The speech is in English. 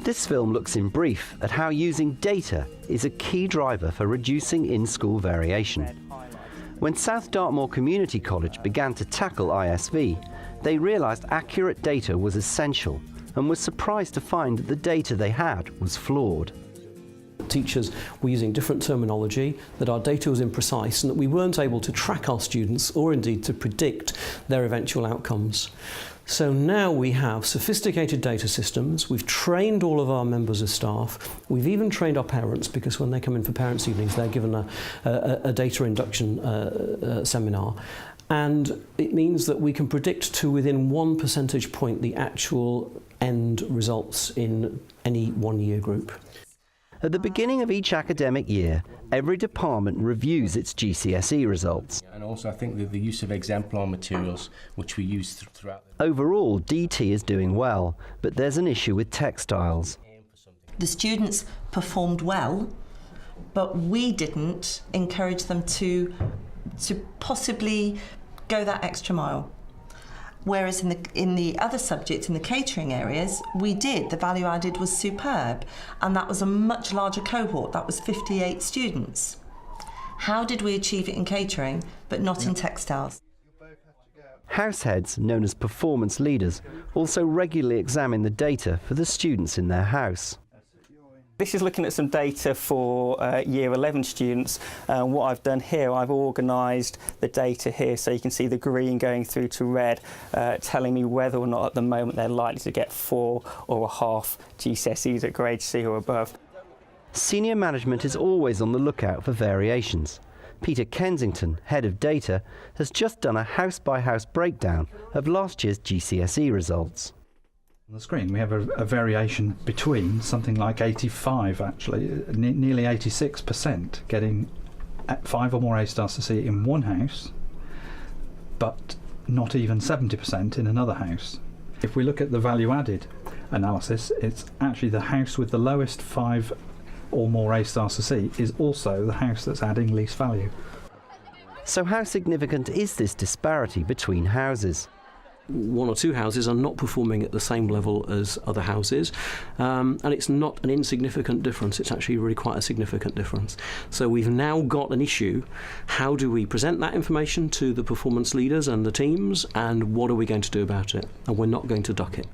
This film looks in brief at how using data is a key driver for reducing in-school variation. When South Dartmoor Community College began to tackle ISV, they realised accurate data was essential and was surprised to find that the data they had was flawed. Teachers were using different terminology, that our data was imprecise, and that we weren't able to track our students or indeed to predict their eventual outcomes. So now we have sophisticated data systems, we've trained all of our members of staff, we've even trained our parents, because when they come in for parents' evenings they're given a data induction seminar. And it means that we can predict to within 1 percentage point the actual end results in any 1 year group. At the beginning of each academic year, every department reviews its GCSE results. And also I think the use of exemplar materials, which we use throughout. Overall, DT is doing well, but there's an issue with textiles. The students performed well, but we didn't encourage them to possibly go that extra mile. Whereas in the other subjects, in the catering areas, we did. The value added was superb, and that was a much larger cohort. That was 58 students. How did we achieve it in catering, but not in textiles? Househeads, known as performance leaders, also regularly examine the data for the students in their house. This is looking at some data for Year 11 students. What I've done here, I've organised the data here so you can see the green going through to red, telling me whether or not at the moment they're likely to get 4 or a half GCSEs at grade C or above. Senior management is always on the lookout for variations. Peter Kensington, head of data, has just done a house-by-house breakdown of last year's GCSE results. On the screen we have a variation between something like 85, actually, nearly 86%, getting 5 or more A-stars to see in one house, but not even 70% in another house. If we look at the value added analysis, it's actually the house with the lowest 5 or more A-stars to see is also the house that's adding least value. So how significant is this disparity between houses? 1 or 2 houses are not performing at the same level as other houses, and it's not an insignificant difference, it's actually really quite a significant difference. So we've now got an issue: how do we present that information to the performance leaders and the teams, and what are we going to do about it? And we're not going to duck it.